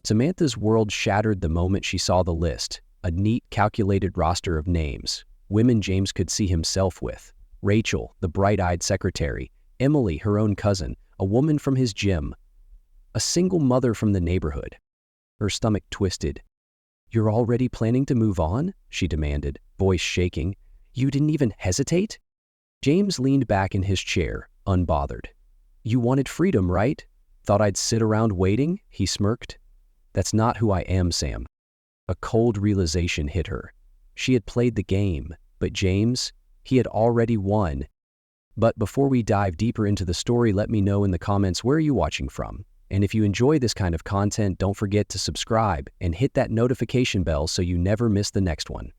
Samantha's world shattered the moment she saw the list, a neat, calculated roster of names, women James could see himself with. Rachel, the bright-eyed secretary, Emily, her own cousin, a woman from his gym, a single mother from the neighborhood. Her stomach twisted. "You're already planning to move on?" she demanded, voice shaking. "You didn't even hesitate?" James leaned back in his chair, unbothered. "You wanted freedom, right? Thought I'd sit around waiting?" he smirked. "That's not who I am, Sam." A cold realization hit her. She had played the game, but James, he had already won. But before we dive deeper into the story, let me know in the comments where you're watching from. And if you enjoy this kind of content, don't forget to subscribe and hit that notification bell so you never miss the next one.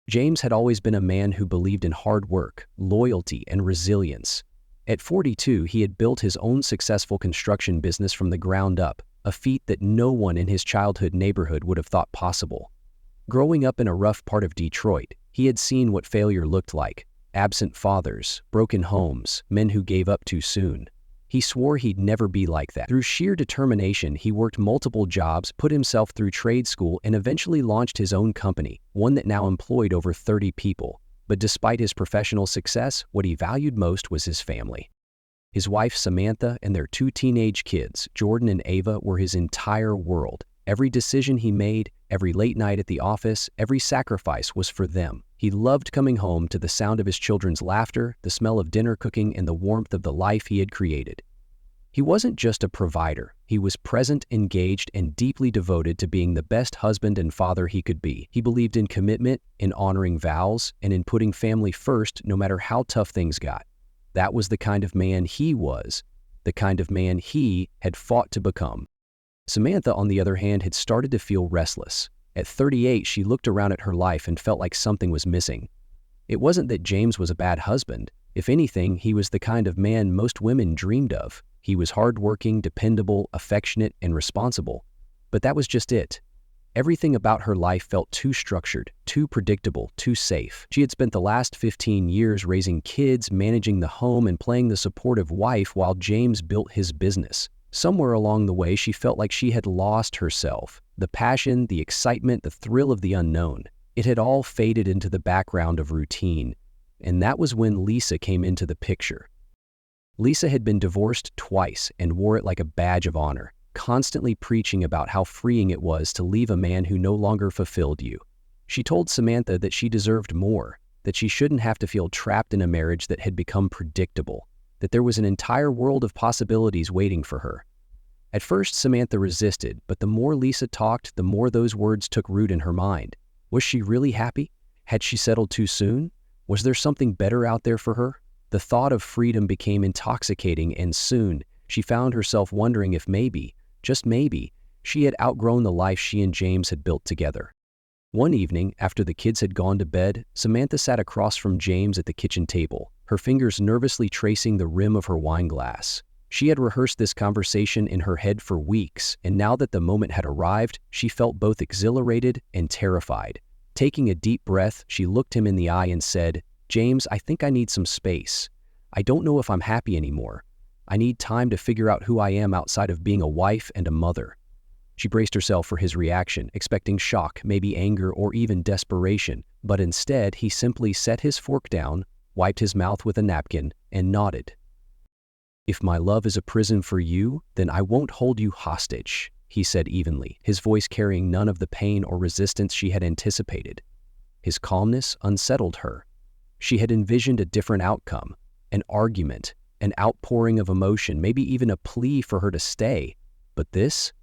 James had always been a man who believed in hard work, loyalty, and resilience. At 42, he had built his own successful construction business from the ground up, a feat that no one in his childhood neighborhood would have thought possible. Growing up in a rough part of Detroit, he had seen what failure looked like: absent fathers, broken homes, men who gave up too soon. He swore he'd never be like that. Through sheer determination, he worked multiple jobs, put himself through trade school, and eventually launched his own company, one that now employed over 30 people. But despite his professional success, what he valued most was his family. His wife, Samantha, and their 2 teenage kids, Jordan and Ava, were his entire world. Every decision he made, every late night at the office, every sacrifice was for them. He loved coming home to the sound of his children's laughter, the smell of dinner cooking, and the warmth of the life he had created. He wasn't just a provider. He was present, engaged, and deeply devoted to being the best husband and father he could be. He believed in commitment, in honoring vows, and in putting family first no matter how tough things got. That was the kind of man he was, the kind of man he had fought to become. Samantha, on the other hand, had started to feel restless. At 38, she looked around at her life and felt like something was missing. It wasn't that James was a bad husband. If anything, he was the kind of man most women dreamed of. He was hardworking, dependable, affectionate, and responsible. But that was just it. Everything about her life felt too structured, too predictable, too safe. She had spent the last 15 years raising kids, managing the home, and playing the supportive wife while James built his business. Somewhere along the way, she felt like she had lost herself. The passion, the excitement, the thrill of the unknown. It had all faded into the background of routine. And that was when Lisa came into the picture. Lisa had been divorced twice and wore it like a badge of honor, constantly preaching about how freeing it was to leave a man who no longer fulfilled you. She told Samantha that she deserved more, that she shouldn't have to feel trapped in a marriage that had become predictable, that there was an entire world of possibilities waiting for her. At first, Samantha resisted, but the more Lisa talked, the more those words took root in her mind. Was she really happy? Had she settled too soon? Was there something better out there for her? The thought of freedom became intoxicating, and soon she found herself wondering if maybe, just maybe, she had outgrown the life she and James had built together. One evening, after the kids had gone to bed, Samantha sat across from James at the kitchen table, her fingers nervously tracing the rim of her wine glass. She had rehearsed this conversation in her head for weeks, and now that the moment had arrived, she felt both exhilarated and terrified. Taking a deep breath, she looked him in the eye and said, "James, I think I need some space. I don't know if I'm happy anymore. I need time to figure out who I am outside of being a wife and a mother." She braced herself for his reaction, expecting shock, maybe anger, or even desperation, but instead he simply set his fork down, wiped his mouth with a napkin, and nodded. "If my love is a prison for you, then I won't hold you hostage," he said evenly, his voice carrying none of the pain or resistance she had anticipated. His calmness unsettled her. She had envisioned a different outcome, an argument, an outpouring of emotion, maybe even a plea for her to stay. But this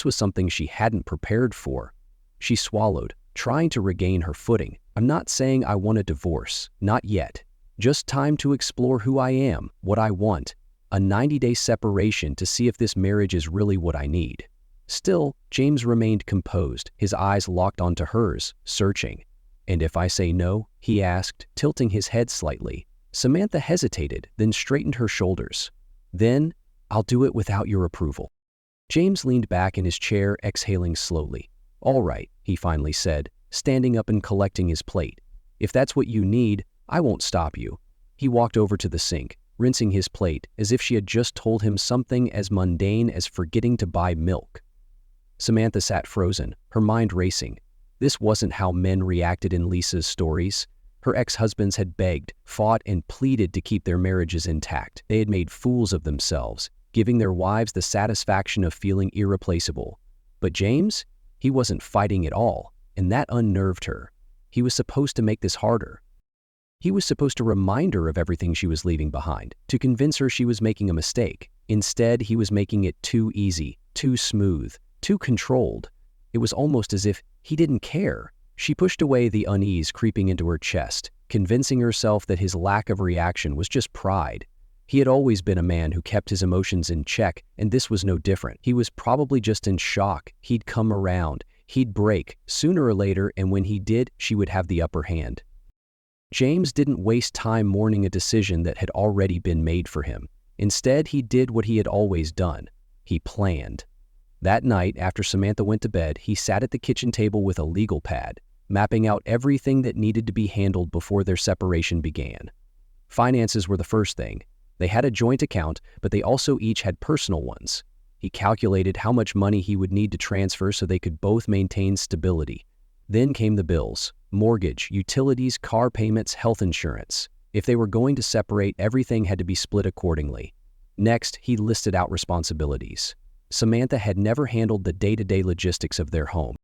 was something she hadn't prepared for. She swallowed, trying to regain her footing. "I'm not saying I want a divorce, not yet. Just time to explore who I am, what I want, a 90-day separation to see if this marriage is really what I need." Still, James remained composed, his eyes locked onto hers, searching. "And if I say no?" he asked, tilting his head slightly. Samantha hesitated, then straightened her shoulders. "Then, I'll do it without your approval." James leaned back in his chair, exhaling slowly. "All right," he finally said, standing up and collecting his plate. "If that's what you need, I won't stop you." He walked over to the sink, rinsing his plate as if she had just told him something as mundane as forgetting to buy milk. Samantha sat frozen, her mind racing. This wasn't how men reacted in Lisa's stories. Her ex-husbands had begged, fought, and pleaded to keep their marriages intact. They had made fools of themselves, giving their wives the satisfaction of feeling irreplaceable. But James? He wasn't fighting at all, and that unnerved her. He was supposed to make this harder. He was supposed to remind her of everything she was leaving behind, to convince her she was making a mistake. Instead, he was making it too easy, too smooth, too controlled. It was almost as if he didn't care. She pushed away the unease creeping into her chest, convincing herself that his lack of reaction was just pride. He had always been a man who kept his emotions in check, and this was no different. He was probably just in shock. He'd come around. He'd break, sooner or later, and when he did, she would have the upper hand. James didn't waste time mourning a decision that had already been made for him. Instead, he did what he had always done. He planned. That night, after Samantha went to bed, he sat at the kitchen table with a legal pad, mapping out everything that needed to be handled before their separation began. Finances were the first thing. They had a joint account, but they also each had personal ones. He calculated how much money he would need to transfer so they could both maintain stability. Then came the bills: mortgage, utilities, car payments, health insurance. If they were going to separate, everything had to be split accordingly. Next, he listed out responsibilities. Samantha had never handled the day-to-day logistics of their home.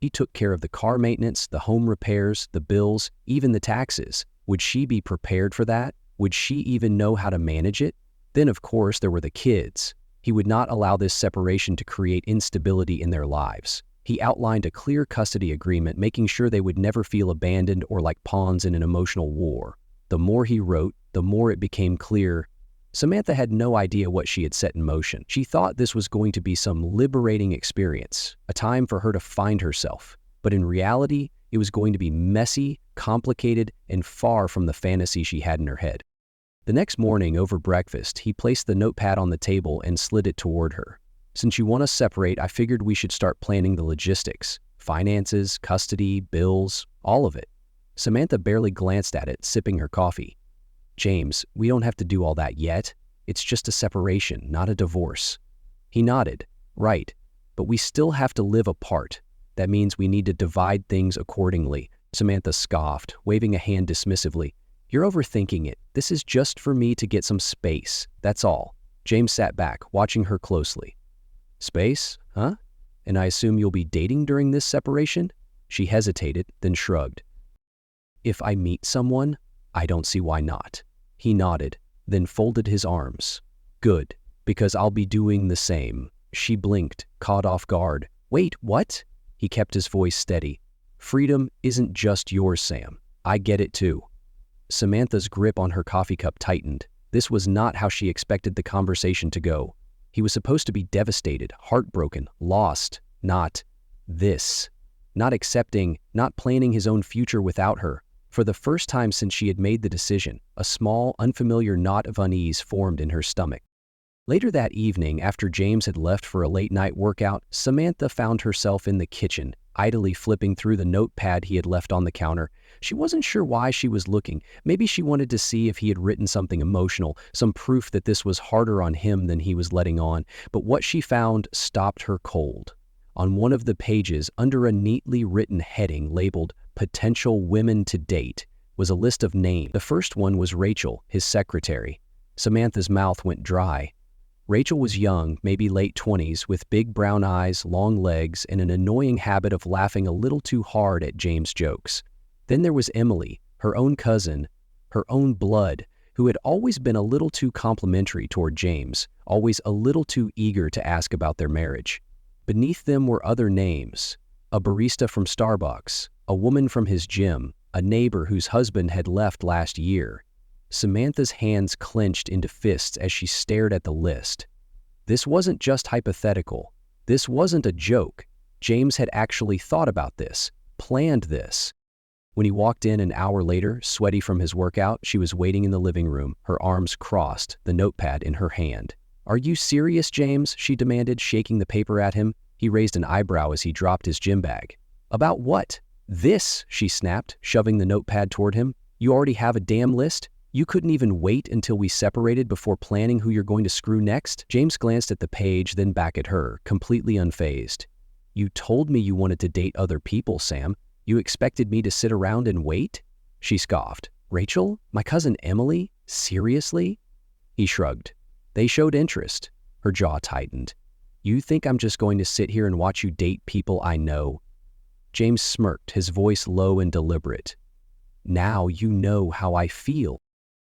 He took care of the car maintenance, the home repairs, the bills, even the taxes. Would she be prepared for that? Would she even know how to manage it? Then, of course, there were the kids. He would not allow this separation to create instability in their lives. He outlined a clear custody agreement, making sure they would never feel abandoned or like pawns in an emotional war. The more he wrote, the more it became clear. Samantha had no idea what she had set in motion. She thought this was going to be some liberating experience, a time for her to find herself. But in reality, it was going to be messy, complicated, and far from the fantasy she had in her head. The next morning, over breakfast, he placed the notepad on the table and slid it toward her. "Since you want to separate, I figured we should start planning the logistics. Finances, custody, bills, all of it." Samantha barely glanced at it, sipping her coffee. "James, we don't have to do all that yet. It's just a separation, not a divorce." He nodded. "Right, but we still have to live apart. That means we need to divide things accordingly." Samantha scoffed, waving a hand dismissively. "You're overthinking it. This is just for me to get some space, that's all." James sat back, watching her closely. "Space, huh? And I assume you'll be dating during this separation?" She hesitated, then shrugged. "If I meet someone, I don't see why not." He nodded, then folded his arms. "Good, because I'll be doing the same." She blinked, caught off guard. "Wait, what?" He kept his voice steady. "Freedom isn't just yours, Sam. I get it too." Samantha's grip on her coffee cup tightened. This was not how she expected the conversation to go. He was supposed to be devastated, heartbroken, lost, not this. Not accepting, not planning his own future without her. For the first time since she had made the decision, a small, unfamiliar knot of unease formed in her stomach. Later that evening, after James had left for a late-night workout, Samantha found herself in the kitchen, idly flipping through the notepad he had left on the counter. She wasn't sure why she was looking. Maybe she wanted to see if he had written something emotional, some proof that this was harder on him than he was letting on. But what she found stopped her cold. On one of the pages, under a neatly written heading labeled "Potential Women to Date," was a list of names. The first one was Rachel, his secretary. Samantha's mouth went dry. Rachel was young, maybe late 20s, with big brown eyes, long legs, and an annoying habit of laughing a little too hard at James' jokes. Then there was Emily, her own cousin, her own blood, who had always been a little too complimentary toward James, always a little too eager to ask about their marriage. Beneath them were other names: a barista from Starbucks, a woman from his gym, a neighbor whose husband had left last year. Samantha's hands clenched into fists as she stared at the list. This wasn't just hypothetical. This wasn't a joke. James had actually thought about this, planned this. When he walked in an hour later, sweaty from his workout, she was waiting in the living room, her arms crossed, the notepad in her hand. "Are you serious, James?" she demanded, shaking the paper at him. He raised an eyebrow as he dropped his gym bag. "About what?" "This," she snapped, shoving the notepad toward him. "You already have a damn list? You couldn't even wait until we separated before planning who you're going to screw next?" James glanced at the page, then back at her, completely unfazed. You told me you wanted to date other people, Sam. You expected me to sit around and wait? She scoffed. Rachel? My cousin Emily? Seriously? He shrugged. They showed interest. Her jaw tightened. You think I'm just going to sit here and watch you date people I know? James smirked, his voice low and deliberate. Now you know how I feel.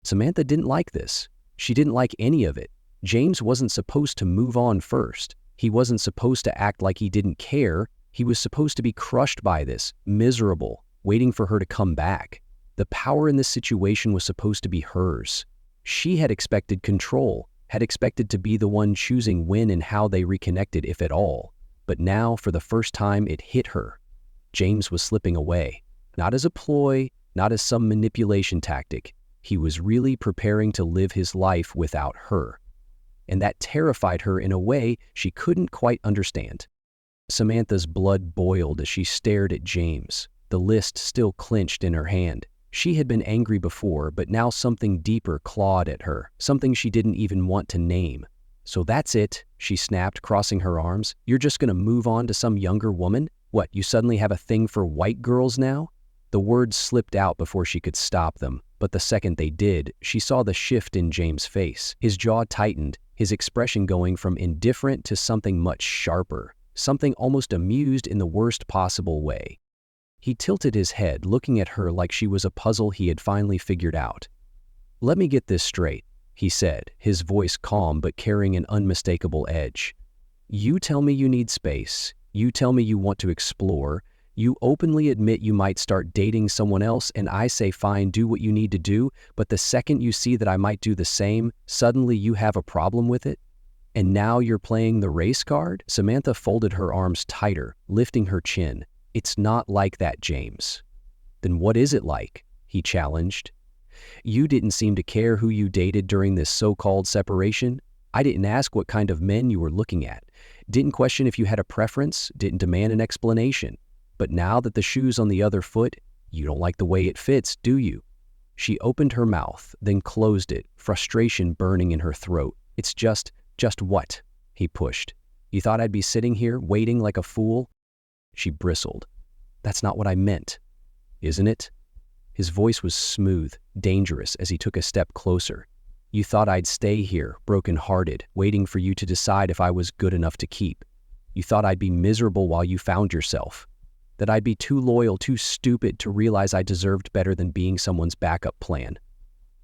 Samantha didn't like this. She didn't like any of it. James wasn't supposed to move on first. He wasn't supposed to act like he didn't care. He was supposed to be crushed by this, miserable, waiting for her to come back. The power in this situation was supposed to be hers. She had expected control, had expected to be the one choosing when and how they reconnected, if at all. But now, for the first time, it hit her. James was slipping away. Not as a ploy, not as some manipulation tactic. He was really preparing to live his life without her. And that terrified her in a way she couldn't quite understand. Samantha's blood boiled as she stared at James, the list still clenched in her hand. She had been angry before, but now something deeper clawed at her, something she didn't even want to name. So that's it, she snapped, crossing her arms. You're just gonna move on to some younger woman? What, you suddenly have a thing for white girls now? The words slipped out before she could stop them, but the second they did, she saw the shift in James' face. His jaw tightened, his expression going from indifferent to something much sharper, something almost amused in the worst possible way. He tilted his head, looking at her like she was a puzzle he had finally figured out. Let me get this straight, he said, his voice calm but carrying an unmistakable edge. You tell me you need space. You tell me you want to explore. You openly admit you might start dating someone else, and I say fine, do what you need to do, but the second you see that I might do the same, suddenly you have a problem with it? And now you're playing the race card? Samantha folded her arms tighter, lifting her chin. It's not like that, James. Then what is it like? He challenged. You didn't seem to care who you dated during this so-called separation. I didn't ask what kind of men you were looking at. Didn't question if you had a preference, didn't demand an explanation. But now that the shoe's on the other foot, you don't like the way it fits, do you? She opened her mouth, then closed it, frustration burning in her throat. It's just what? He pushed. You thought I'd be sitting here, waiting like a fool? She bristled. That's not what I meant. Isn't it? His voice was smooth, dangerous as he took a step closer. You thought I'd stay here, broken-hearted, waiting for you to decide if I was good enough to keep. You thought I'd be miserable while you found yourself. That I'd be too loyal, too stupid to realize I deserved better than being someone's backup plan.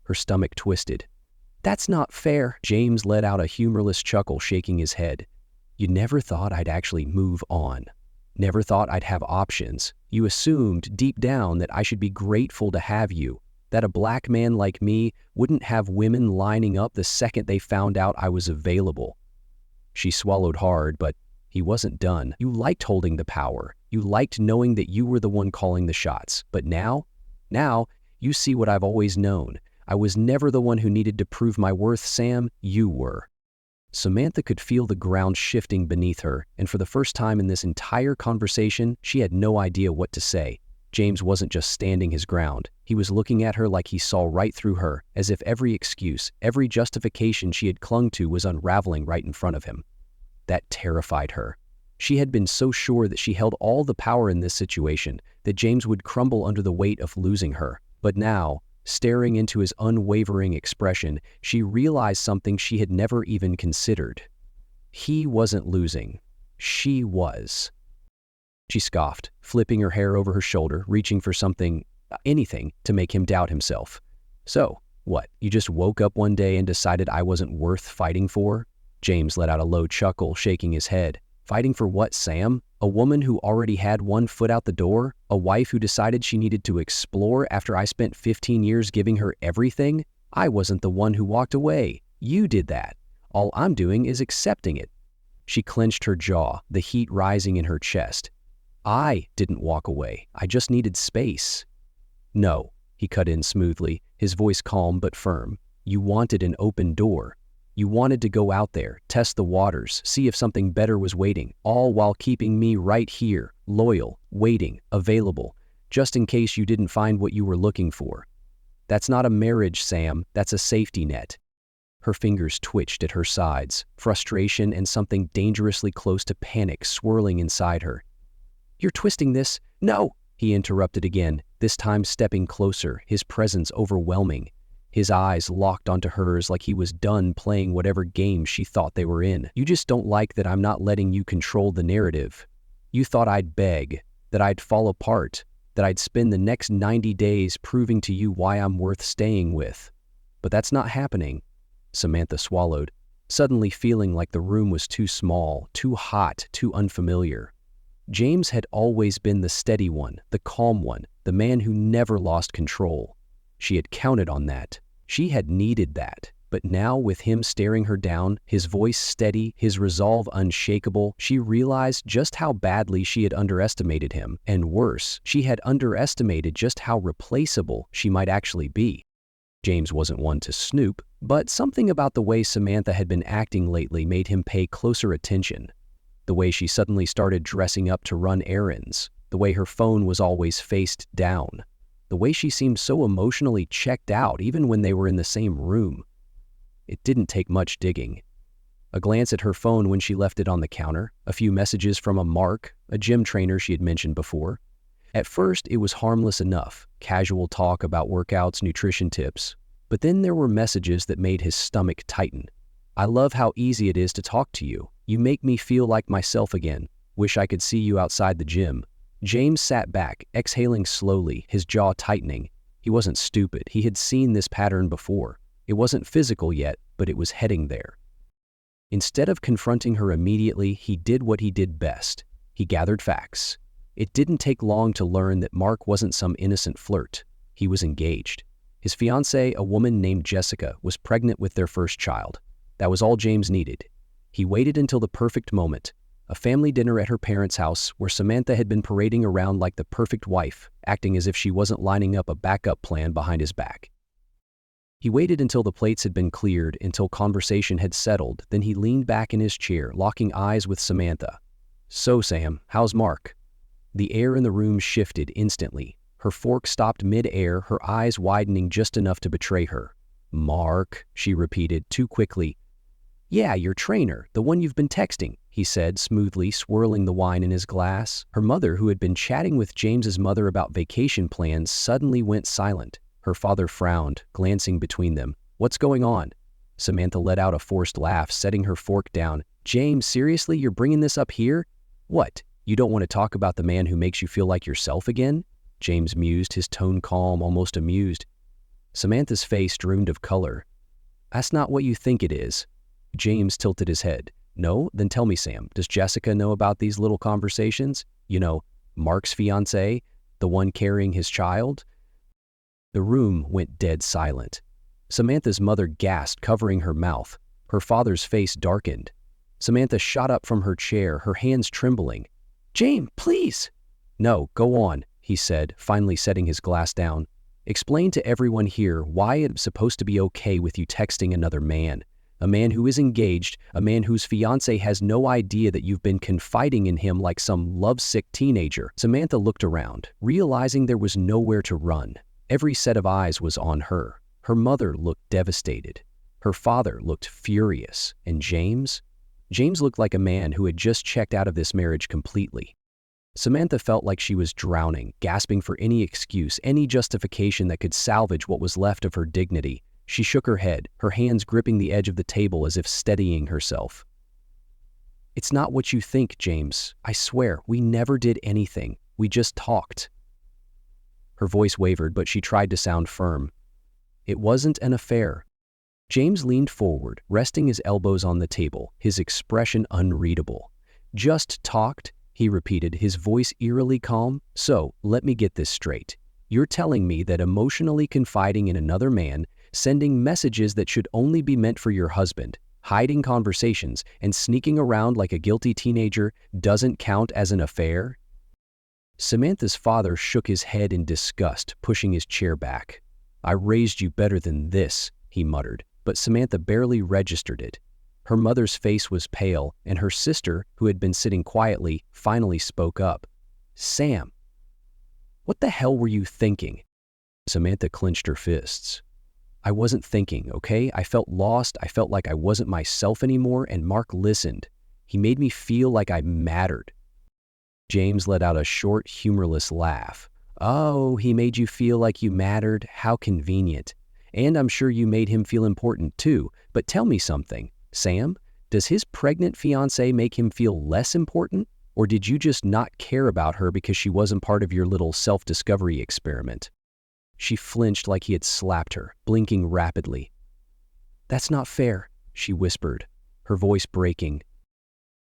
Her stomach twisted. That's not fair. James let out a humorless chuckle, shaking his head. You never thought I'd actually move on. Never thought I'd have options. You assumed deep down that I should be grateful to have you, that a black man like me wouldn't have women lining up the second they found out I was available. She swallowed hard, but he wasn't done. You liked holding the power. You liked knowing that you were the one calling the shots. But now, you see what I've always known. I was never the one who needed to prove my worth, Sam. You were. Samantha could feel the ground shifting beneath her, and for the first time in this entire conversation, she had no idea what to say. James wasn't just standing his ground. He was looking at her like he saw right through her, as if every excuse, every justification she had clung to was unraveling right in front of him. That terrified her. She had been so sure that she held all the power in this situation, that James would crumble under the weight of losing her. But now, staring into his unwavering expression, she realized something she had never even considered. He wasn't losing. She was. She scoffed, flipping her hair over her shoulder, reaching for something, anything, to make him doubt himself. So, what, you just woke up one day and decided I wasn't worth fighting for? James let out a low chuckle, shaking his head. Fighting for what, Sam? A woman who already had one foot out the door? A wife who decided she needed to explore after I spent 15 years giving her everything? I wasn't the one who walked away. You did that. All I'm doing is accepting it. She clenched her jaw, the heat rising in her chest. I didn't walk away. I just needed space. No, he cut in smoothly, his voice calm but firm. You wanted an open door. You wanted to go out there, test the waters, see if something better was waiting, all while keeping me right here, loyal, waiting, available, just in case you didn't find what you were looking for. That's not a marriage, Sam. That's a safety net. Her fingers twitched at her sides, frustration and something dangerously close to panic swirling inside her. "You're twisting this." "No!" he interrupted again, this time stepping closer, his presence overwhelming. His eyes locked onto hers like he was done playing whatever game she thought they were in. "You just don't like that I'm not letting you control the narrative. You thought I'd beg, that I'd fall apart, that I'd spend the next 90 days proving to you why I'm worth staying with. But that's not happening." Samantha swallowed, suddenly feeling like the room was too small, too hot, too unfamiliar. James had always been the steady one, the calm one, the man who never lost control. She had counted on that. She had needed that. But now, with him staring her down, his voice steady, his resolve unshakable, she realized just how badly she had underestimated him. And worse, she had underestimated just how replaceable she might actually be. James wasn't one to snoop, but something about the way Samantha had been acting lately made him pay closer attention. The way she suddenly started dressing up to run errands, the way her phone was always faced down, the way she seemed so emotionally checked out even when they were in the same room. It didn't take much digging. A glance at her phone when she left it on the counter, a few messages from a Mark, a gym trainer she had mentioned before. At first, it was harmless enough, casual talk about workouts, nutrition tips. But then there were messages that made his stomach tighten. "I love how easy it is to talk to you. You make me feel like myself again. Wish I could see you outside the gym." James sat back, exhaling slowly, his jaw tightening. He wasn't stupid. He had seen this pattern before. It wasn't physical yet, but it was heading there. Instead of confronting her immediately, he did what he did best. He gathered facts. It didn't take long to learn that Mark wasn't some innocent flirt. He was engaged. His fiancée, a woman named Jessica, was pregnant with their first child. That was all James needed. He waited until the perfect moment, a family dinner at her parents' house where Samantha had been parading around like the perfect wife, acting as if she wasn't lining up a backup plan behind his back. He waited until the plates had been cleared, until conversation had settled, then he leaned back in his chair, locking eyes with Samantha. "So, Sam, how's Mark?" The air in the room shifted instantly. Her fork stopped mid-air, her eyes widening just enough to betray her. "Mark," she repeated, too quickly. "Yeah, your trainer, the one you've been texting," he said, smoothly swirling the wine in his glass. Her mother, who had been chatting with James's mother about vacation plans, suddenly went silent. Her father frowned, glancing between them. "What's going on?" Samantha let out a forced laugh, setting her fork down. "James, seriously, you're bringing this up here? What, you don't want to talk about the man who makes you feel like yourself again?" James mused, his tone calm, almost amused. Samantha's face dreamed of color. "That's not what you think it is." James tilted his head. "No? Then tell me, Sam, does Jessica know about these little conversations? You know, Mark's fiancée, the one carrying his child?" The room went dead silent. Samantha's mother gasped, covering her mouth. Her father's face darkened. Samantha shot up from her chair, her hands trembling. "James, please!" "No, go on," he said, finally setting his glass down. "Explain to everyone here why it's supposed to be okay with you texting another man. A man who is engaged, a man whose fiancé has no idea that you've been confiding in him like some lovesick teenager." Samantha looked around, realizing there was nowhere to run. Every set of eyes was on her. Her mother looked devastated. Her father looked furious. And James? James looked like a man who had just checked out of this marriage completely. Samantha felt like she was drowning, gasping for any excuse, any justification that could salvage what was left of her dignity. She shook her head, her hands gripping the edge of the table as if steadying herself. "It's not what you think, James. I swear, we never did anything. We just talked." Her voice wavered, but she tried to sound firm. "It wasn't an affair." James leaned forward, resting his elbows on the table, his expression unreadable. "Just talked?" he repeated, his voice eerily calm. "So, let me get this straight. You're telling me that emotionally confiding in another man, sending messages that should only be meant for your husband, hiding conversations, and sneaking around like a guilty teenager doesn't count as an affair?" Samantha's father shook his head in disgust, pushing his chair back. "I raised you better than this," he muttered, but Samantha barely registered it. Her mother's face was pale, and her sister, who had been sitting quietly, finally spoke up. "Sam, what the hell were you thinking?" Samantha clenched her fists. I wasn't thinking, okay? I felt lost. I felt like I wasn't myself anymore, and Mark listened. He made me feel like I mattered. James let out a short, humorless laugh. Oh, he made you feel like you mattered? How convenient. And I'm sure you made him feel important too. But tell me something, Sam, does his pregnant fiancée make him feel less important? Or did you just not care about her because she wasn't part of your little self-discovery experiment? She flinched like he had slapped her, blinking rapidly. That's not fair, she whispered, her voice breaking.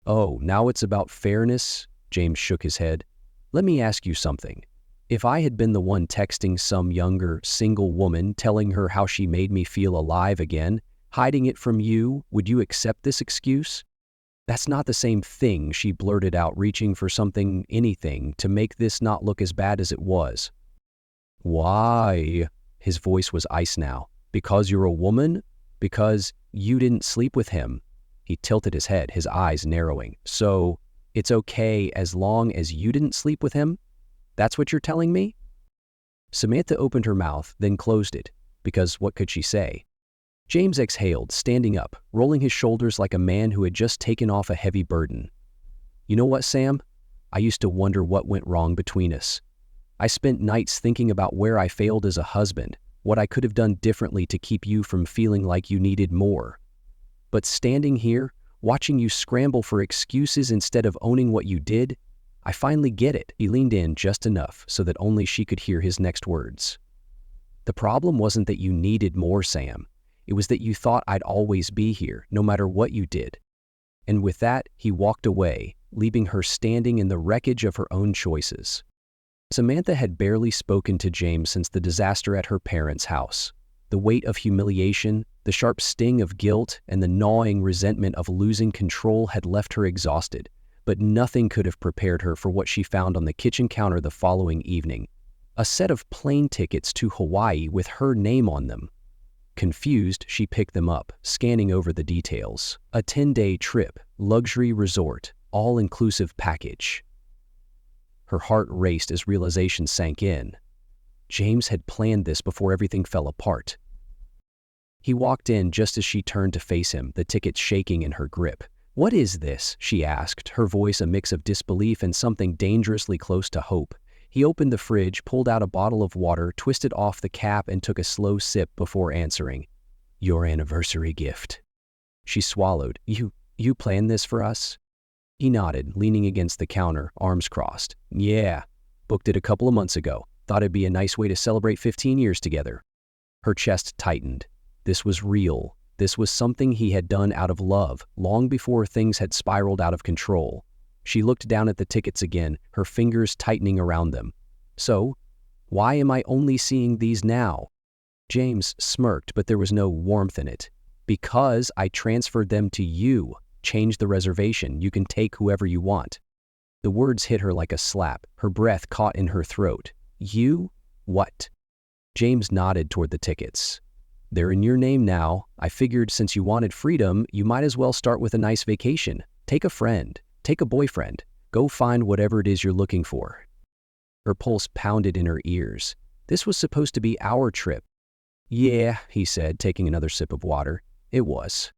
Oh, now it's about fairness? James shook his head. Let me ask you something. If I had been the one texting some younger, single woman telling her how she made me feel alive again, hiding it from you, would you accept this excuse? That's not the same thing, she blurted out, reaching for something, anything, to make this not look as bad as it was. Why? His voice was ice now. Because you're a woman? Because you didn't sleep with him? He tilted his head, his eyes narrowing. So, it's okay as long as you didn't sleep with him? That's what you're telling me? Samantha opened her mouth, then closed it, because what could she say? James exhaled, standing up, rolling his shoulders like a man who had just taken off a heavy burden. You know what, Sam? I used to wonder what went wrong between us. I spent nights thinking about where I failed as a husband, what I could have done differently to keep you from feeling like you needed more. But standing here, watching you scramble for excuses instead of owning what you did, I finally get it. He leaned in just enough so that only she could hear his next words. The problem wasn't that you needed more, Sam. It was that you thought I'd always be here, no matter what you did. And with that, he walked away, leaving her standing in the wreckage of her own choices. Samantha had barely spoken to James since the disaster at her parents' house. The weight of humiliation, the sharp sting of guilt, and the gnawing resentment of losing control had left her exhausted, but nothing could have prepared her for what she found on the kitchen counter the following evening. A set of plane tickets to Hawaii with her name on them. Confused, she picked them up, scanning over the details. A 10-day trip, luxury resort, all-inclusive package. Her heart raced as realization sank in. James had planned this before everything fell apart. He walked in just as she turned to face him, the tickets shaking in her grip. What is this? She asked, her voice a mix of disbelief and something dangerously close to hope. He opened the fridge, pulled out a bottle of water, twisted off the cap, and took a slow sip before answering. Your anniversary gift. She swallowed. You planned this for us? He nodded, leaning against the counter, arms crossed. Yeah, booked it a couple of months ago. Thought it'd be a nice way to celebrate 15 years together. Her chest tightened. This was real. This was something he had done out of love, long before things had spiraled out of control. She looked down at the tickets again, her fingers tightening around them. So, why am I only seeing these now? James smirked, but there was no warmth in it. Because I transferred them to you. Change the reservation. You can take whoever you want. The words hit her like a slap. Her breath caught in her throat. You? What? James nodded toward the tickets. They're in your name now. I figured since you wanted freedom, you might as well start with a nice vacation. Take a friend. Take a boyfriend. Go find whatever it is you're looking for. Her pulse pounded in her ears. This was supposed to be our trip. Yeah, he said, taking another sip of water. It was.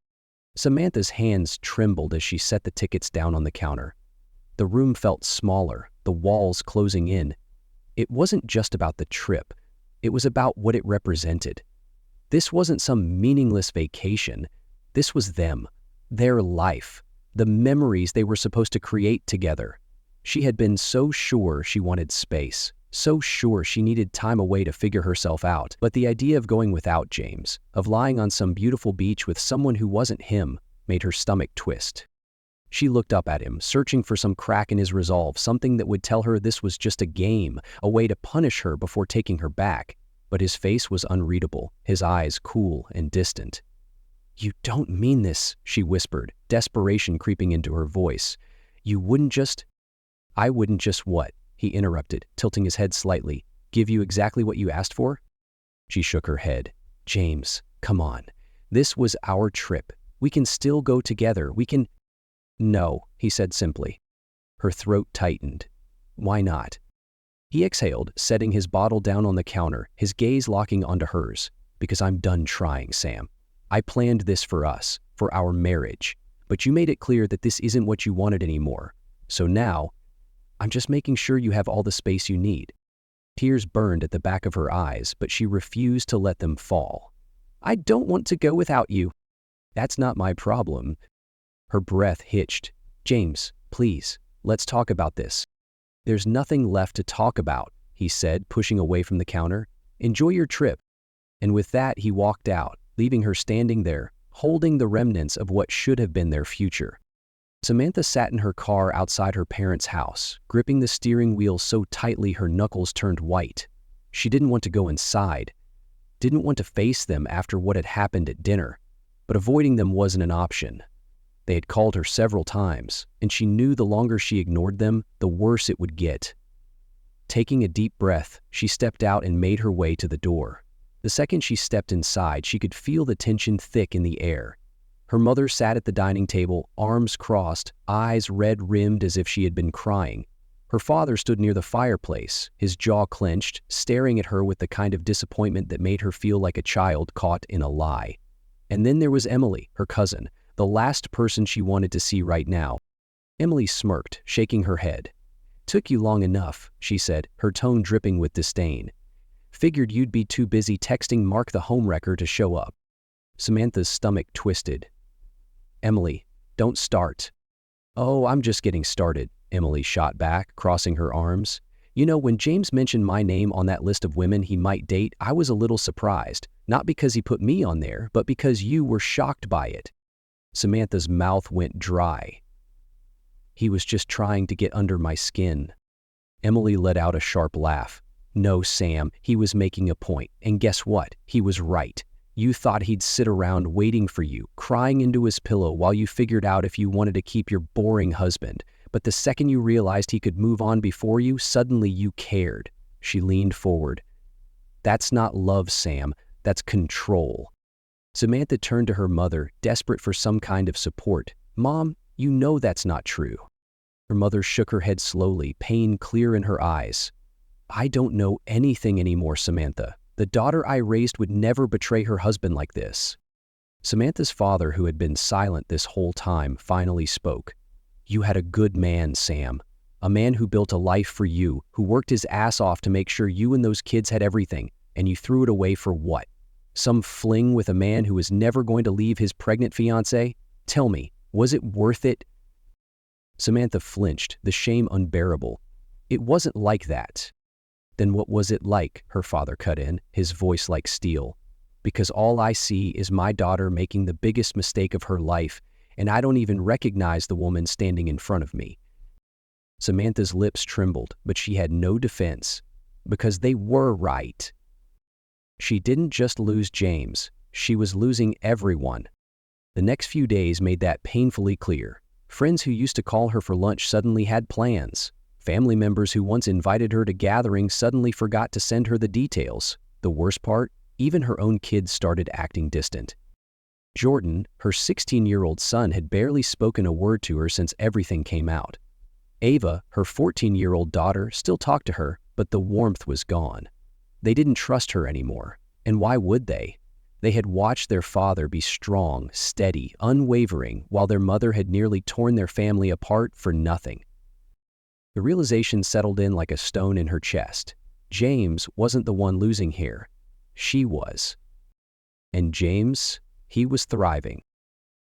Samantha's hands trembled as she set the tickets down on the counter. The room felt smaller, the walls closing in. It wasn't just about the trip. It was about what it represented. This wasn't some meaningless vacation. This was them, their life, the memories they were supposed to create together. She had been so sure she wanted space, so sure she needed time away to figure herself out. But the idea of going without James, of lying on some beautiful beach with someone who wasn't him, made her stomach twist. She looked up at him, searching for some crack in his resolve, something that would tell her this was just a game, a way to punish her before taking her back. But his face was unreadable, his eyes cool and distant. You don't mean this, she whispered, desperation creeping into her voice. You wouldn't just... I wouldn't just what? He interrupted, tilting his head slightly. Give you exactly what you asked for? She shook her head. James, come on. This was our trip. We can still go together. We can... No, he said simply. Her throat tightened. Why not? He exhaled, setting his bottle down on the counter, his gaze locking onto hers. Because I'm done trying, Sam. I planned this for us, for our marriage. But you made it clear that this isn't what you wanted anymore. So now, I'm just making sure you have all the space you need." Tears burned at the back of her eyes, but she refused to let them fall. "I don't want to go without you." "That's not my problem." Her breath hitched. "James, please, let's talk about this." "There's nothing left to talk about," he said, pushing away from the counter. "Enjoy your trip." And with that, he walked out, leaving her standing there, holding the remnants of what should have been their future. Samantha sat in her car outside her parents' house, gripping the steering wheel so tightly her knuckles turned white. She didn't want to go inside, didn't want to face them after what had happened at dinner, but avoiding them wasn't an option. They had called her several times, and she knew the longer she ignored them, the worse it would get. Taking a deep breath, she stepped out and made her way to the door. The second she stepped inside, she could feel the tension thick in the air. Her mother sat at the dining table, arms crossed, eyes red-rimmed as if she had been crying. Her father stood near the fireplace, his jaw clenched, staring at her with the kind of disappointment that made her feel like a child caught in a lie. And then there was Emily, her cousin, the last person she wanted to see right now. Emily smirked, shaking her head. "Took you long enough," she said, her tone dripping with disdain. "Figured you'd be too busy texting Mark the homewrecker to show up." Samantha's stomach twisted. "Emily, don't start." "Oh, I'm just getting started," Emily shot back, crossing her arms. "You know, when James mentioned my name on that list of women he might date, I was a little surprised. Not because he put me on there, but because you were shocked by it." Samantha's mouth went dry. "He was just trying to get under my skin." Emily let out a sharp laugh. "No, Sam, he was making a point, and guess what? He was right. You thought he'd sit around waiting for you, crying into his pillow while you figured out if you wanted to keep your boring husband. But the second you realized he could move on before you, suddenly you cared." She leaned forward. "That's not love, Sam. That's control." Samantha turned to her mother, desperate for some kind of support. "Mom, you know that's not true." Her mother shook her head slowly, pain clear in her eyes. "I don't know anything anymore, Samantha. The daughter I raised would never betray her husband like this." Samantha's father, who had been silent this whole time, finally spoke. "You had a good man, Sam. A man who built a life for you, who worked his ass off to make sure you and those kids had everything, and you threw it away for what? Some fling with a man who was never going to leave his pregnant fiancée? Tell me, was it worth it?" Samantha flinched, the shame unbearable. "It wasn't like that." "Then what was it like?" her father cut in, his voice like steel. "Because all I see is my daughter making the biggest mistake of her life, and I don't even recognize the woman standing in front of me." Samantha's lips trembled, but she had no defense. Because they were right. She didn't just lose James, she was losing everyone. The next few days made that painfully clear. Friends who used to call her for lunch suddenly had plans. Family members who once invited her to gatherings suddenly forgot to send her the details. The worst part, even her own kids started acting distant. Jordan, her 16-year-old son, had barely spoken a word to her since everything came out. Ava, her 14-year-old daughter, still talked to her, but the warmth was gone. They didn't trust her anymore, and why would they? They had watched their father be strong, steady, unwavering, while their mother had nearly torn their family apart for nothing. The realization settled in like a stone in her chest. James wasn't the one losing here. She was. And James, he was thriving.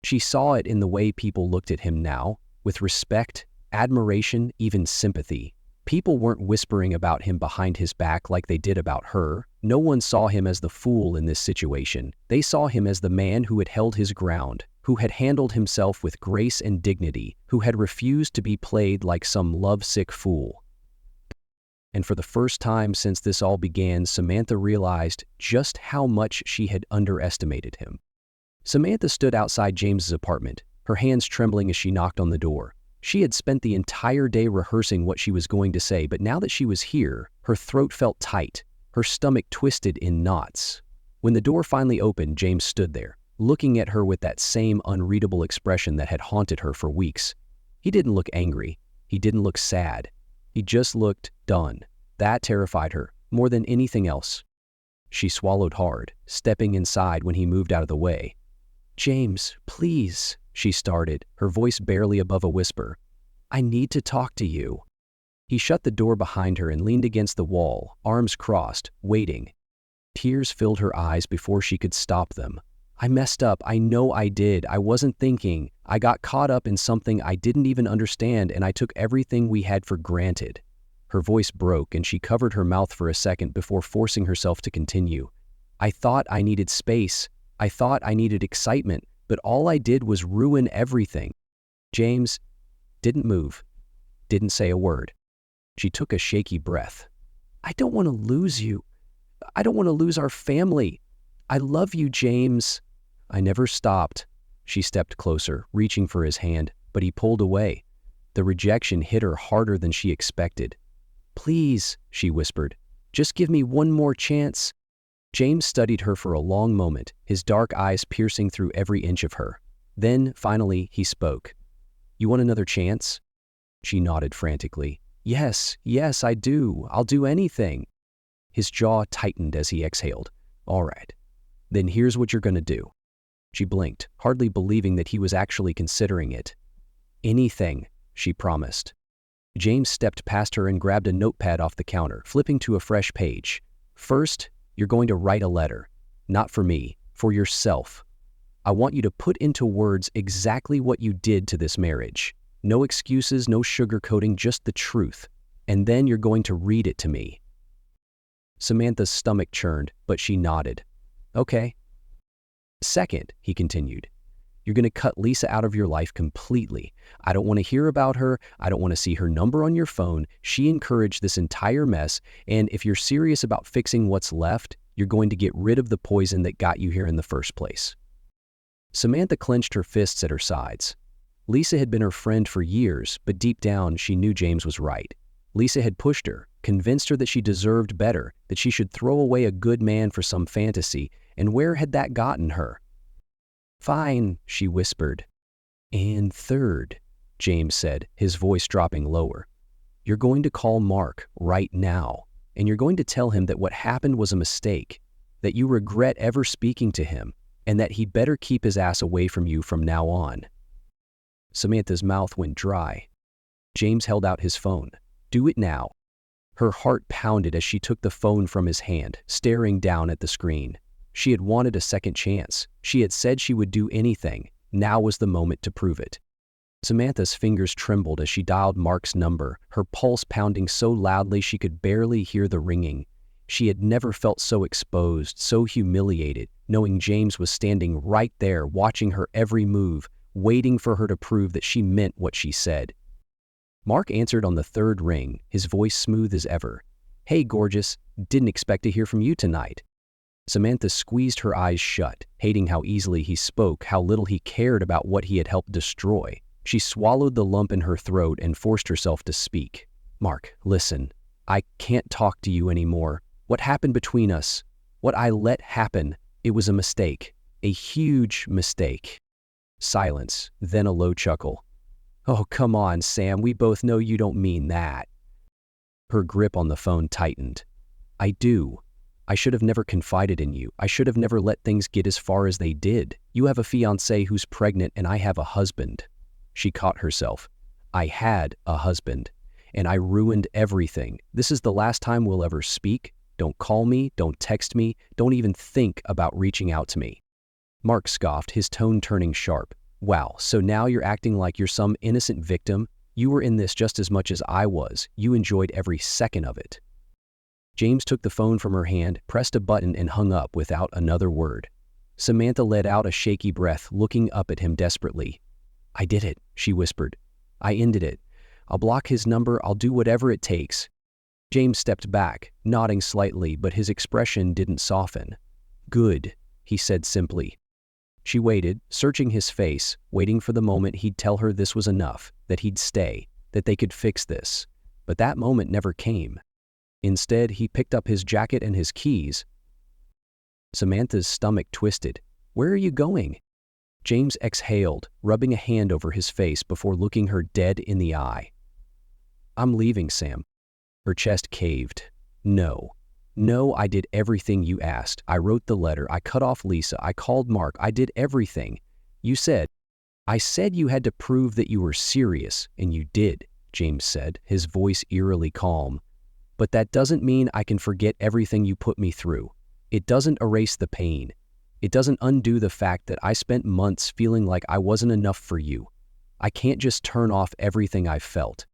She saw it in the way people looked at him now, with respect, admiration, even sympathy. People weren't whispering about him behind his back like they did about her. No one saw him as the fool in this situation. They saw him as the man who had held his ground, who had handled himself with grace and dignity, who had refused to be played like some lovesick fool. And for the first time since this all began, Samantha realized just how much she had underestimated him. Samantha stood outside James's apartment, her hands trembling as she knocked on the door. She had spent the entire day rehearsing what she was going to say, but now that she was here, her throat felt tight, her stomach twisted in knots. When the door finally opened, James stood there, looking at her with that same unreadable expression that had haunted her for weeks. He didn't look angry. He didn't look sad. He just looked done. That terrified her, more than anything else. She swallowed hard, stepping inside when he moved out of the way. "James, please," she started, her voice barely above a whisper. "I need to talk to you." He shut the door behind her and leaned against the wall, arms crossed, waiting. Tears filled her eyes before she could stop them. "I messed up. I know I did. I wasn't thinking. I got caught up in something I didn't even understand, and I took everything we had for granted." Her voice broke and she covered her mouth for a second before forcing herself to continue. "I thought I needed space. I thought I needed excitement, but all I did was ruin everything." James didn't move, didn't say a word. She took a shaky breath. "I don't want to lose you. I don't want to lose our family. I love you, James." "I never stopped." She stepped closer, reaching for his hand, but he pulled away. The rejection hit her harder than she expected. "Please," she whispered, "just give me one more chance." James studied her for a long moment, his dark eyes piercing through every inch of her. Then, finally, he spoke. "You want another chance?" She nodded frantically. Yes, I do. I'll do anything." His jaw tightened as he exhaled. "All right. Then here's what you're going to do." She blinked, hardly believing that he was actually considering it. "Anything," she promised. James stepped past her and grabbed a notepad off the counter, flipping to a fresh page. "First, you're going to write a letter. Not for me, for yourself. I want you to put into words exactly what you did to this marriage. No excuses, no sugarcoating, just the truth. And then you're going to read it to me." Samantha's stomach churned, but she nodded. "Okay." "Second," he continued, "you're going to cut Lisa out of your life completely. I don't want to hear about her. I don't want to see her number on your phone. She encouraged this entire mess, and if you're serious about fixing what's left, you're going to get rid of the poison that got you here in the first place." Samantha clenched her fists at her sides. Lisa had been her friend for years, but deep down she knew James was right. Lisa had pushed her, convinced her that she deserved better, that she should throw away a good man for some fantasy, and where had that gotten her? "Fine," she whispered. "And third," James said, his voice dropping lower, "you're going to call Mark right now, and you're going to tell him that what happened was a mistake, that you regret ever speaking to him, and that he better keep his ass away from you from now on." Samantha's mouth went dry. James held out his phone. "Do it now." Her heart pounded as she took the phone from his hand, staring down at the screen. She had wanted a second chance. She had said she would do anything. Now was the moment to prove it. Samantha's fingers trembled as she dialed Mark's number, her pulse pounding so loudly she could barely hear the ringing. She had never felt so exposed, so humiliated, knowing James was standing right there, watching her every move, waiting for her to prove that she meant what she said. Mark answered on the third ring, his voice smooth as ever. "Hey, gorgeous. Didn't expect to hear from you tonight." Samantha squeezed her eyes shut, hating how easily he spoke, how little he cared about what he had helped destroy. She swallowed the lump in her throat and forced herself to speak. "Mark, listen. I can't talk to you anymore. What happened between us, what I let happen, it was a mistake. A huge mistake." Silence, then a low chuckle. "Oh, come on, Sam, we both know you don't mean that." Her grip on the phone tightened. "I do. I should have never confided in you. I should have never let things get as far as they did. You have a fiancé who's pregnant and I have a husband." She caught herself. "I had a husband, and I ruined everything. This is the last time we'll ever speak. Don't call me, don't text me, don't even think about reaching out to me." Mark scoffed, his tone turning sharp. "Wow, so now you're acting like you're some innocent victim? You were in this just as much as I was. You enjoyed every second of it." James took the phone from her hand, pressed a button, and hung up without another word. Samantha let out a shaky breath, looking up at him desperately. "I did it," she whispered. "I ended it. I'll block his number. I'll do whatever it takes." James stepped back, nodding slightly, but his expression didn't soften. "Good," he said simply. She waited, searching his face, waiting for the moment he'd tell her this was enough, that he'd stay, that they could fix this. But that moment never came. Instead, he picked up his jacket and his keys. Samantha's stomach twisted. "Where are you going?" James exhaled, rubbing a hand over his face before looking her dead in the eye. "I'm leaving, Sam." Her chest caved. "No." No, I did everything you asked. I wrote the letter. I cut off Lisa. I called Mark. I did everything. You said, I said you had to prove that you were serious, and you did, James said, his voice eerily calm. But that doesn't mean I can forget everything you put me through. It doesn't erase the pain. It doesn't undo the fact that I spent months feeling like I wasn't enough for you. I can't just turn off everything I've felt.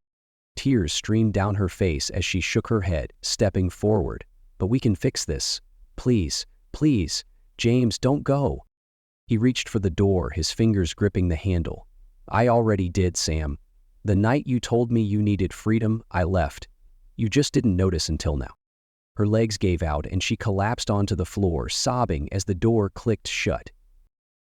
Tears streamed down her face as she shook her head, stepping forward. But we can fix this. Please, please, James, don't go. He reached for the door, his fingers gripping the handle. I already did, Sam. The night you told me you needed freedom, I left. You just didn't notice until now. Her legs gave out and she collapsed onto the floor, sobbing as the door clicked shut.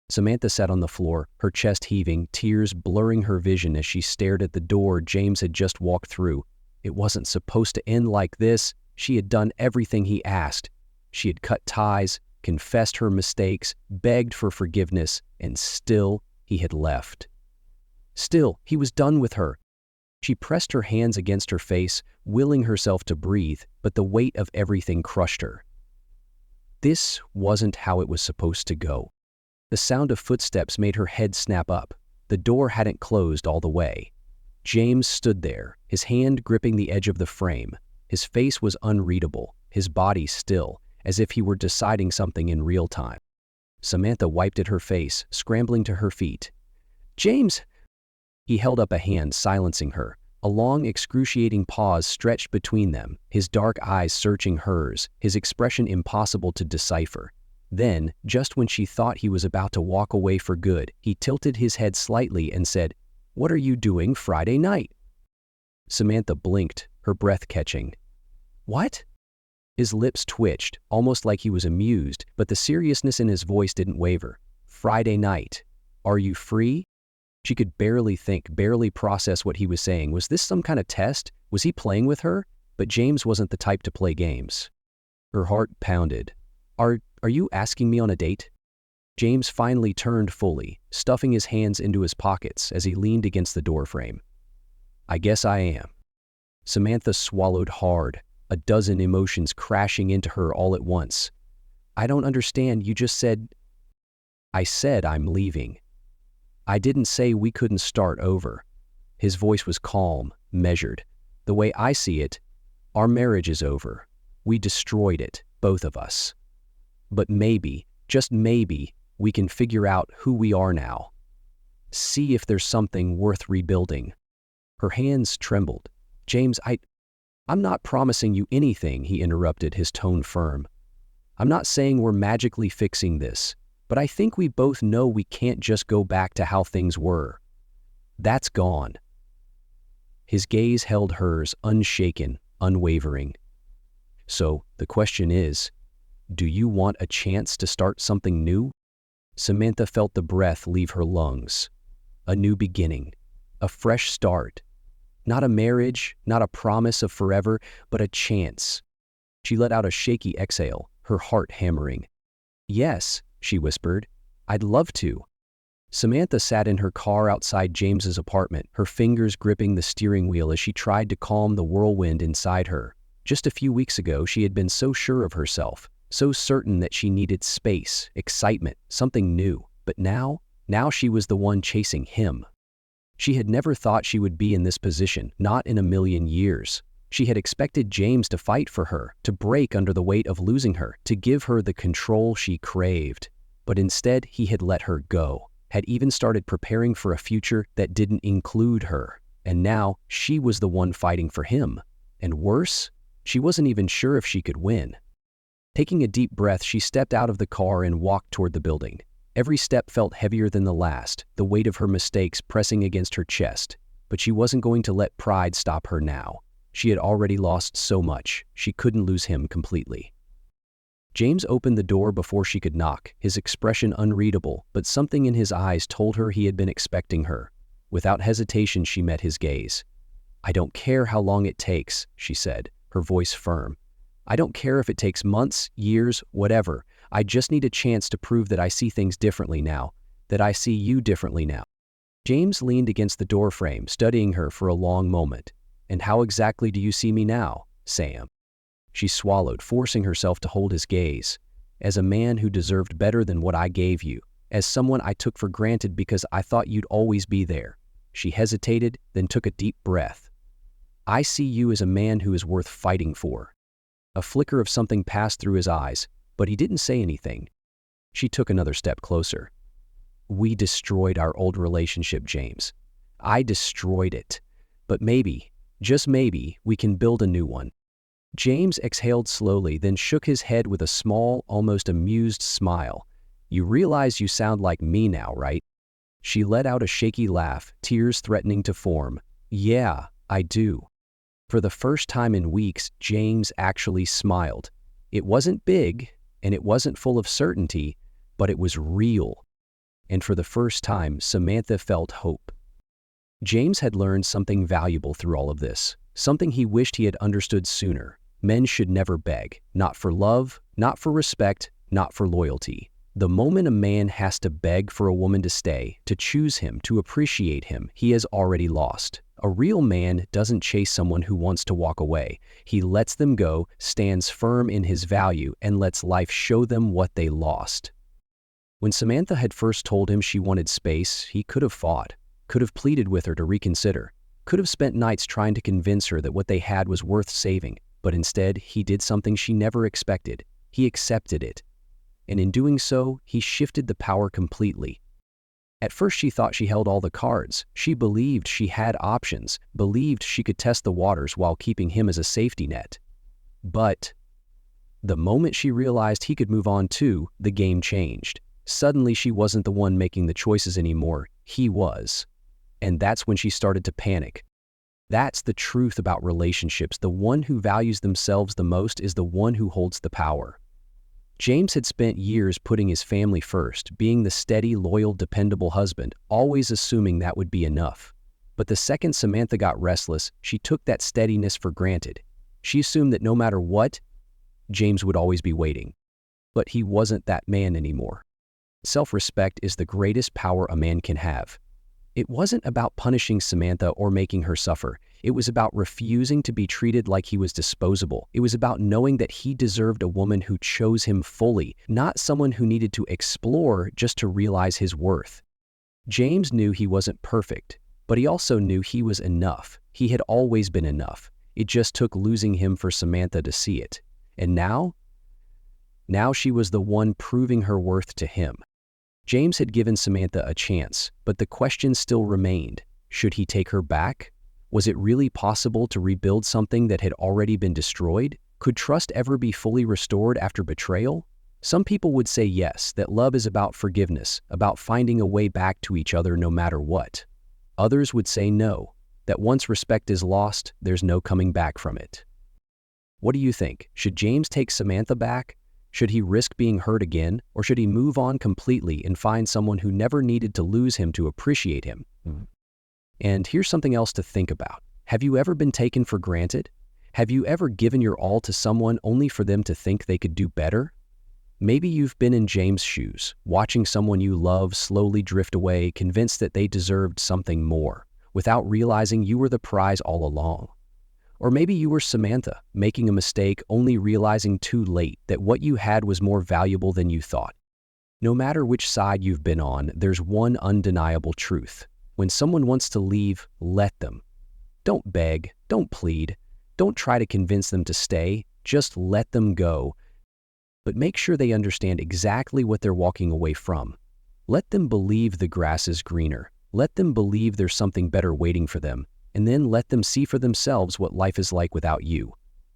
Samantha sat on the floor, her chest heaving, tears blurring her vision as she stared at the door James had just walked through. It wasn't supposed to end like this. She had done everything he asked. She had cut ties, confessed her mistakes, begged for forgiveness, and still he had left. Still, he was done with her. She pressed her hands against her face, willing herself to breathe, but the weight of everything crushed her. This wasn't how it was supposed to go. The sound of footsteps made her head snap up. The door hadn't closed all the way. James stood there, his hand gripping the edge of the frame. His face was unreadable, his body still, as if he were deciding something in real time. Samantha wiped at her face, scrambling to her feet. James! He held up a hand, silencing her. A long, excruciating pause stretched between them, his dark eyes searching hers, his expression impossible to decipher. Then, just when she thought he was about to walk away for good, he tilted his head slightly and said, What are you doing Friday night? Samantha blinked, her breath catching. What? His lips twitched, almost like he was amused, but the seriousness in his voice didn't waver. Friday night. Are you free? She could barely think, barely process what he was saying. Was this some kind of test? Was he playing with her? But James wasn't the type to play games. Her heart pounded. Are you asking me on a date? James finally turned fully, stuffing his hands into his pockets as he leaned against the doorframe. I guess I am. Samantha swallowed hard, a dozen emotions crashing into her all at once. I don't understand, you just said... I said I'm leaving. I didn't say we couldn't start over. His voice was calm, measured. The way I see it, our marriage is over. We destroyed it, both of us. But maybe, just maybe, we can figure out who we are now. See if there's something worth rebuilding. Her hands trembled. James, I'm not promising you anything, he interrupted, his tone firm. I'm not saying we're magically fixing this, but I think we both know we can't just go back to how things were. That's gone. His gaze held hers, unshaken, unwavering. So, the question is, do you want a chance to start something new? Samantha felt the breath leave her lungs. A new beginning. A fresh start. Not a marriage, not a promise of forever, but a chance. She let out a shaky exhale, her heart hammering. Yes, she whispered. I'd love to. Samantha sat in her car outside James's apartment, her fingers gripping the steering wheel as she tried to calm the whirlwind inside her. Just a few weeks ago, she had been so sure of herself, so certain that she needed space, excitement, something new. But now she was the one chasing him. She had never thought she would be in this position, not in a million years. She had expected James to fight for her, to break under the weight of losing her, to give her the control she craved. But instead, he had let her go, had even started preparing for a future that didn't include her. And now, she was the one fighting for him. And worse, she wasn't even sure if she could win. Taking a deep breath, she stepped out of the car and walked toward the building. Every step felt heavier than the last, the weight of her mistakes pressing against her chest. But she wasn't going to let pride stop her now. She had already lost so much, she couldn't lose him completely. James opened the door before she could knock, his expression unreadable, but something in his eyes told her he had been expecting her. Without hesitation, she met his gaze. I don't care how long it takes, she said, her voice firm. I don't care if it takes months, years, whatever. I just need a chance to prove that I see things differently now, that I see you differently now. James leaned against the doorframe, studying her for a long moment. And how exactly do you see me now, Sam? She swallowed, forcing herself to hold his gaze. As a man who deserved better than what I gave you, as someone I took for granted because I thought you'd always be there. She hesitated, then took a deep breath. I see you as a man who is worth fighting for. A flicker of something passed through his eyes, but he didn't say anything. She took another step closer. We destroyed our old relationship, James. I destroyed it. But maybe, just maybe, we can build a new one. James exhaled slowly, then shook his head with a small, almost amused smile. You realize you sound like me now, right? She let out a shaky laugh, tears threatening to form. Yeah, I do. For the first time in weeks, James actually smiled. It wasn't big, and it wasn't full of certainty, but it was real. And for the first time, Samantha felt hope. James had learned something valuable through all of this, something he wished he had understood sooner. Men should never beg, not for love, not for respect, not for loyalty. The moment a man has to beg for a woman to stay, to choose him, to appreciate him, he has already lost. A real man doesn't chase someone who wants to walk away. He lets them go, stands firm in his value, and lets life show them what they lost. When Samantha had first told him she wanted space, he could have fought, could have pleaded with her to reconsider, could have spent nights trying to convince her that what they had was worth saving, but instead he did something she never expected. He accepted it. And in doing so, he shifted the power completely. At first she thought she held all the cards. She believed she had options, believed she could test the waters while keeping him as a safety net. But the moment she realized he could move on too, the game changed. Suddenly she wasn't the one making the choices anymore, he was. And that's when she started to panic. That's the truth about relationships. The one who values themselves the most is the one who holds the power. James had spent years putting his family first, being the steady, loyal, dependable husband, always assuming that would be enough. But the second Samantha got restless, she took that steadiness for granted. She assumed that no matter what, James would always be waiting. But he wasn't that man anymore. Self-respect is the greatest power a man can have. It wasn't about punishing Samantha or making her suffer. It was about refusing to be treated like he was disposable. It was about knowing that he deserved a woman who chose him fully, not someone who needed to explore just to realize his worth. James knew he wasn't perfect, but he also knew he was enough. He had always been enough. It just took losing him for Samantha to see it. And now she was the one proving her worth to him. James had given Samantha a chance, but the question still remained. Should he take her back? Was it really possible to rebuild something that had already been destroyed? Could trust ever be fully restored after betrayal? Some people would say yes, that love is about forgiveness, about finding a way back to each other no matter what. Others would say no, that once respect is lost, there's no coming back from it. What do you think? Should James take Samantha back? Should he risk being hurt again, or should he move on completely and find someone who never needed to lose him to appreciate him? And here's something else to think about. Have you ever been taken for granted? Have you ever given your all to someone only for them to think they could do better? Maybe you've been in James' shoes, watching someone you love slowly drift away, convinced that they deserved something more, without realizing you were the prize all along. Or maybe you were Samantha, making a mistake, only realizing too late that what you had was more valuable than you thought. No matter which side you've been on, there's one undeniable truth. When someone wants to leave, let them. Don't beg, don't plead, don't try to convince them to stay, just let them go. But make sure they understand exactly what they're walking away from. Let them believe the grass is greener. Let them believe there's something better waiting for them. And then let them see for themselves what life is like without you.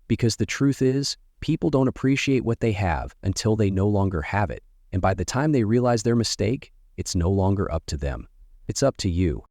Because the truth is, people don't appreciate what they have until they no longer have it. And by the time they realize their mistake, it's no longer up to them. It's up to you.